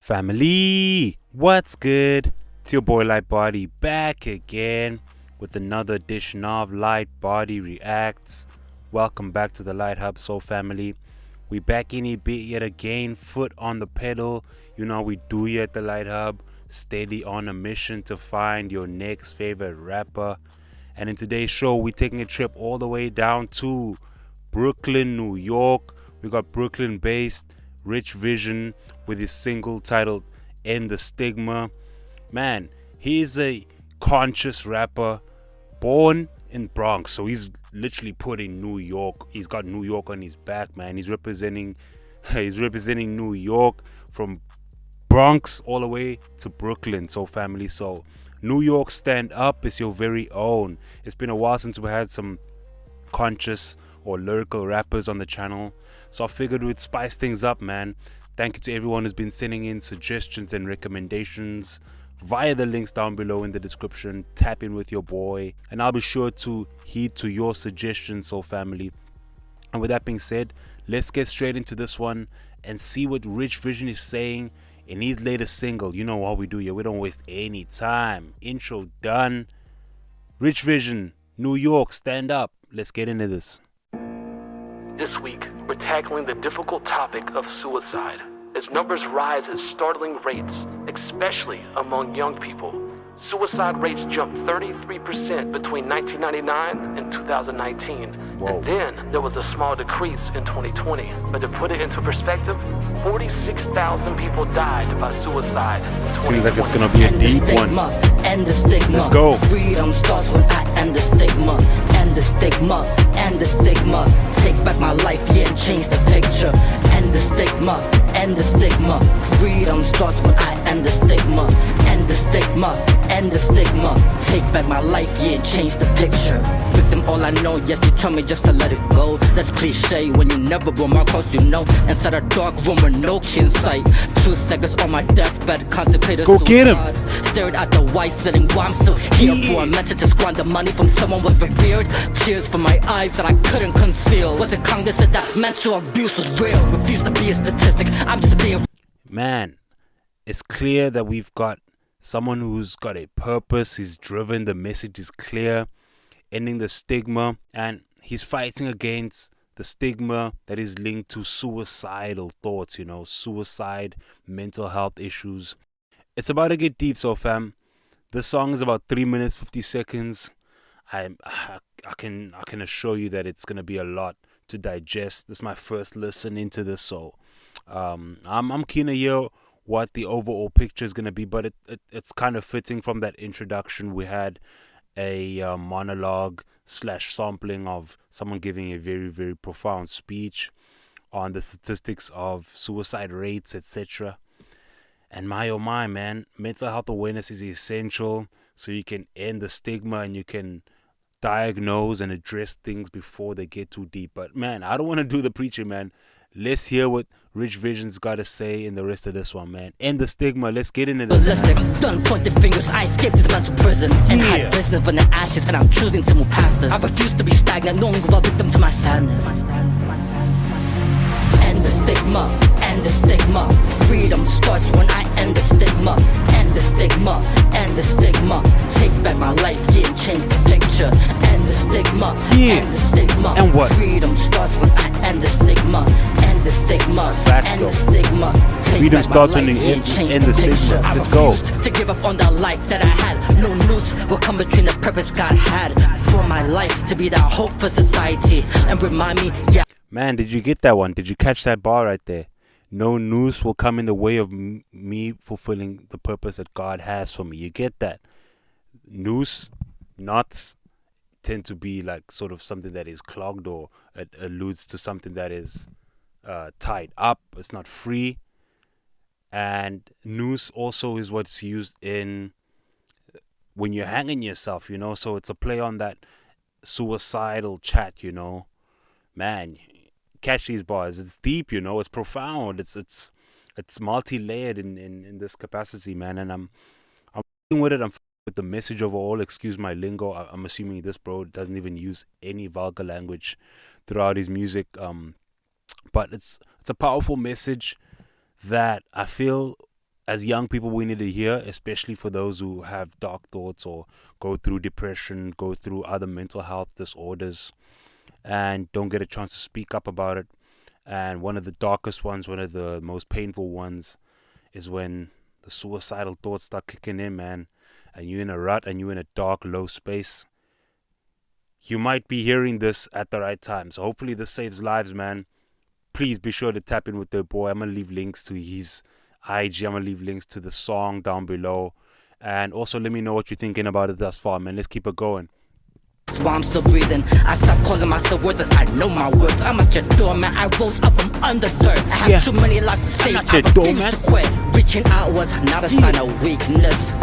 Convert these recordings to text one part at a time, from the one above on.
Family, what's good? It's your boy LITEBODY back again with another edition of LITEBODY Reacts. Welcome back to the Light Hub Soul family. We back in a bit yet again, foot on the pedal. You know how we do here at the Light Hub, steady on a mission to find your next favorite rapper. And in today's show, we're taking a trip all the way down to Brooklyn, New York. We got Brooklyn-based Rich Vysion with his single titled End the Stigma. Man, he's a conscious rapper born in Bronx, so he's literally put in New York. He's got New York on his back, man. He's representing New York from Bronx all the way to Brooklyn. So family, so New York stand up is your very own. It's been a while since we had some conscious or lyrical rappers on the channel, so I figured we'd spice things up, man. Thank you to everyone who's been sending in suggestions and recommendations via the links down below in the description. Tap in with your boy and I'll be sure to heed to your suggestions, so family. And with that being said, let's get straight into this one and see what Rich Vysion is saying in his latest single. You know how we do here, we don't waste any time. Intro done. Rich Vysion, New York, stand up. Let's get into this. This week, we're tackling the difficult topic of suicide as numbers rise at startling rates, especially among young people. Suicide rates jumped 33% between 1999 and 2019. Whoa. And then there was a small decrease in 2020. But to put it into perspective, 46,000 people died by suicide in 2020. Seems like it's gonna be a deep one. End the stigma. Let's go. Freedom starts when I end the stigma. End the stigma. End the stigma. Take back my life, yeah, and change the picture. End the stigma. End the stigma. Freedom starts when I end the stigma. End the stigma. End the stigma. Take back my life, yeah, and change the picture. Victim, all I know, yes, you told me just to let it go. That's cliche when you never were my close, you know. Inside a dark room with no key in sight. 2 seconds on my deathbed, contemplated Go get him. Stared at the white sitting while I'm still here. For I meant to squander money from someone with a beard. Tears from my eyes that I couldn't conceal. Was it cognizant that mental abuse was real? Refused to be a statistic, I'm just being. Man, it's clear that we've got someone who's got a purpose. He's driven, the message is clear, ending the stigma, and he's fighting against the stigma that is linked to suicidal thoughts, you know, suicide, mental health issues. It's about to get deep, so fam. This song is about 3 minutes 50 seconds. I can assure you that it's gonna be a lot to digest. This is my first listen into this, so I'm keen to hear what the overall picture is gonna be, but it's kind of fitting from that introduction. We had a monologue / sampling of someone giving a very, very profound speech on the statistics of suicide rates, etc. And my oh my, man, mental health awareness is essential so you can end the stigma and you can diagnose and address things before they get too deep. But man, I don't want to do the preaching, man. Let's hear what Rich Vysion's got to say in the rest of this one, man. End the stigma. Let's get into this, man. I'm done pointing fingers. I escaped this mental prison and hide business from the ashes, and I'm choosing to move past it. I refuse to be stagnant, no longer a victim to my sadness. End the stigma. End the stigma. Freedom starts when I end the stigma. End the stigma. End the stigma. Take back my life, yeah, and change the picture. End the stigma. Yeah. End the stigma. And what? Freedom starts when I end the stigma. End the stigma. Facts, End though. the stigma. Take Freedom back my starts when life, you yeah, end- and change end the stigma. picture. Let's I go. refused to give up on that life that I had. No noose will come between the purpose God had for my life, to be that hope for society and remind me, yeah. Man, did you get that one? Did you catch that bar right there? No noose will come in the way of me fulfilling the purpose that God has for me. You get that? Noose, knots tend to be like sort of something that is clogged, or it alludes to something that is tied up. It's not free. And noose also is what's used in when you're hanging yourself, you know. So it's a play on that suicidal chat, you know. Man, catch these bars. It's deep, you know. It's profound. It's multi-layered in this capacity, man. And I'm with it. I'm with the message overall. Excuse my lingo. I'm assuming this bro doesn't even use any vulgar language throughout his music. But it's a powerful message that I feel as young people we need to hear, especially for those who have dark thoughts or go through depression, go through other mental health disorders, and don't get a chance to speak up about it. And one of the darkest ones, one of the most painful ones, is when the suicidal thoughts start kicking in, man, and you're in a rut and you're in a dark, low space. You might be hearing this at the right time. So hopefully this saves lives, man. Please be sure to tap in with the boy. I'm going to leave links to his IG. I'm going to leave links to the song down below. And also let me know what you're thinking about it thus far, man. Let's keep it going. That's why I'm still breathing. I stopped calling myself worthless. I know my worth. I'm at your door, man. I rose up from under dirt. I have too many lives to save. I refuse to quit. Reaching out was not a sign of weakness.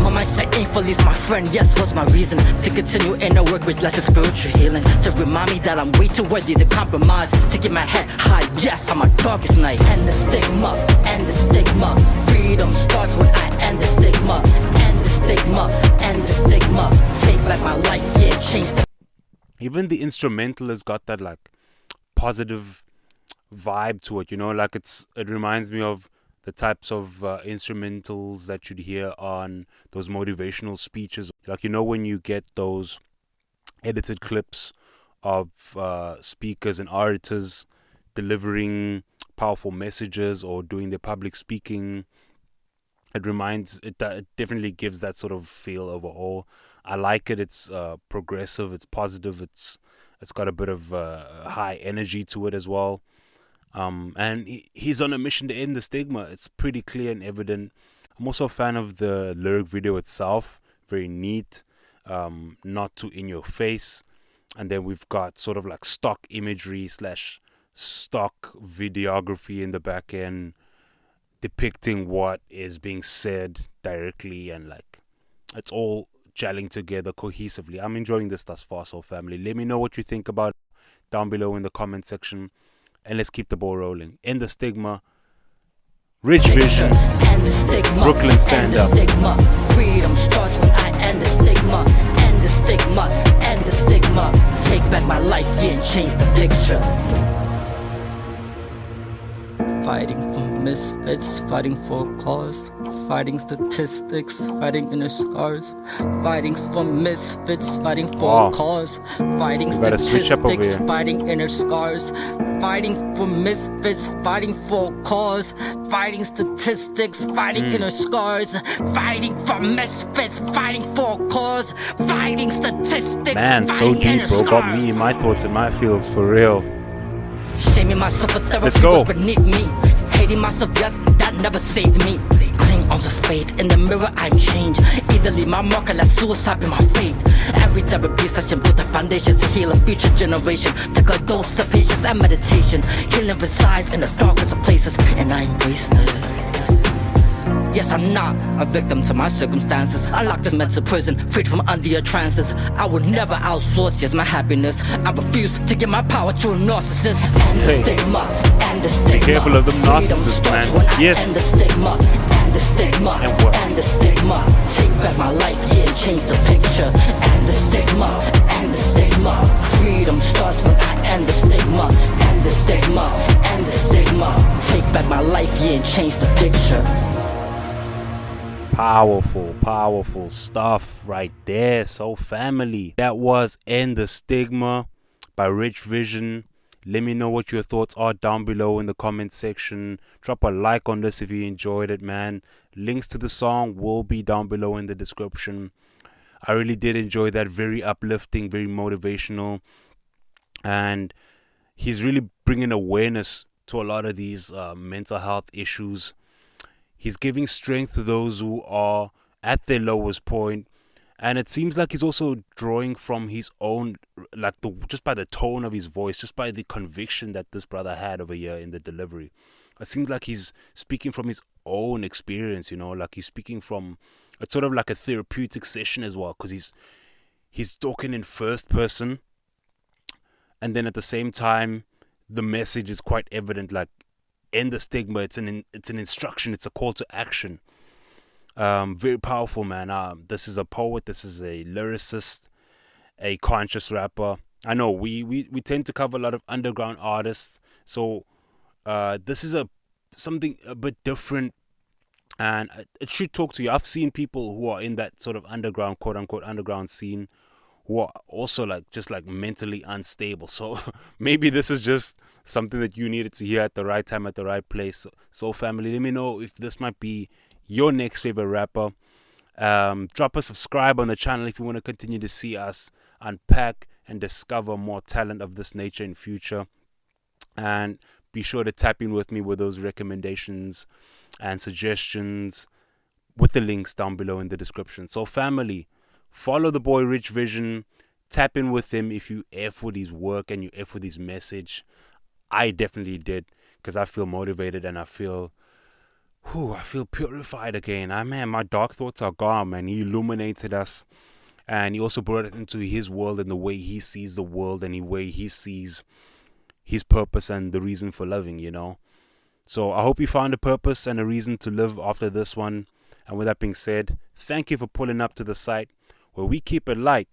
My mindset ain't fully my friend, yes, was my reason to continue in the work with lots of spiritual healing. To remind me that I'm way too worthy to compromise. To get my head high, yes, on my darkest night. And the stigma, and the stigma. Freedom starts when I end the stigma. And the stigma, and the stigma. Take back my life, yeah, change the... Even the instrumental has got that like positive vibe to it, you know, like it reminds me of the types of instrumentals that you'd hear on those motivational speeches. Like, you know, when you get those edited clips of speakers and orators delivering powerful messages or doing their public speaking, it definitely gives that sort of feel overall. I like it. It's progressive, it's positive, it's got a bit of high energy to it as well. And he's on a mission to end the stigma. It's pretty clear and evident. I'm also a fan of the lyric video itself. Very neat, not too in your face. And then we've got sort of like stock imagery / stock videography in the back end, depicting what is being said directly, and like it's all gelling together cohesively. I'm enjoying this thus far, so family. Let me know what you think about it down below in the comment section. And let's keep the ball rolling. End the stigma. Rich Vysion. Brooklyn stand up. Freedom starts when I end the stigma. End the stigma. End the stigma. Take back my life, yeah, and change the picture. Fighting for misfits, fighting for a cause, fighting statistics, fighting inner scars, fighting for misfits, fighting for a cause, fighting statistics, fighting inner scars, fighting for misfits, fighting for a cause, fighting statistics, fighting inner scars, fighting for misfits, fighting for a cause, fighting statistics. Man, so deep, bro. Got me in my thoughts and my feels for real. Shaming myself for therapy Let's go. was beneath me. Hating myself, yes, that never saved me. Cling onto faith, in the mirror I'm changed. Either leave my mark or let suicide be my fate. Every therapy session built a foundation to heal a future generation. Took a dose of patience and meditation. Healing resides in the darkest of places, and I embraced it. Yes, I'm not a victim to my circumstances. Unlocked in mental prison, freed from under your trances. I will never outsource, yes, my happiness. I refuse to give my power to a narcissist. And the stigma, and the stigma. Be careful of them narcissists, man. Yes. And the stigma, and the stigma, and the stigma. Take back my life, yeah, and change the picture. And the stigma, and the stigma. Freedom starts when I end the stigma. And the stigma, and the stigma. Take back my life, yeah, and change the picture. Powerful stuff right there. So family, that was End the Stigma by Rich Vysion. Let me know what your thoughts are down below in the comment section. Drop a like on this if you enjoyed it, man. Links to the song will be down below in the description. I really did enjoy that. Very uplifting, very motivational, and he's really bringing awareness to a lot of these mental health issues. He's giving strength to those who are at their lowest point. And it seems like he's also drawing from his own, like just by the tone of his voice, just by the conviction that this brother had over here in the delivery. It seems like he's speaking from his own experience, you know, like he's speaking from, it's sort of like a therapeutic session as well, because he's talking in first person. And then at the same time, the message is quite evident, like, end the stigma. It's an instruction. It's a call to action. Very powerful, man. This is a poet. This is a lyricist, a conscious rapper. I know we tend to cover a lot of underground artists, so this is something a bit different And it should talk to you. I've seen people who are in that sort of underground, quote unquote, underground scene, who are also just mentally unstable. So maybe this is just something that you needed to hear at the right time, at the right place. So family, let me know if this might be your next favorite rapper. Drop a subscribe on the channel if you want to continue to see us unpack and discover more talent of this nature in future. And be sure to tap in with me with those recommendations and suggestions with the links down below in the description. So family, follow the boy Rich Vysion. Tap in with him if you F with his work and you F with his message. I definitely did, because I feel motivated and I feel purified again. Man, my dark thoughts are gone, man. He illuminated us, and he also brought it into his world and the way he sees the world and the way he sees his purpose and the reason for living, So I hope you found a purpose and a reason to live after this one. And with that being said, thank you for pulling up to the site where we keep it light.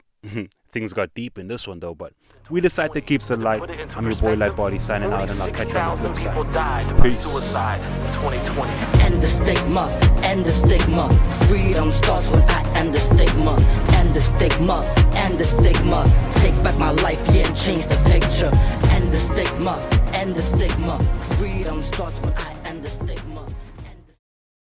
Things got deep in this one though, but we decide to keep it light. I'm your boy LITEBODY signing out, and I'll catch you on the flip side. Peace. Suicide in 2020. End the stigma, end the stigma. Freedom starts when I end the stigma. End the stigma, end the stigma. Take back my life, yeah, and change the picture. End the stigma, end the stigma. Freedom starts when I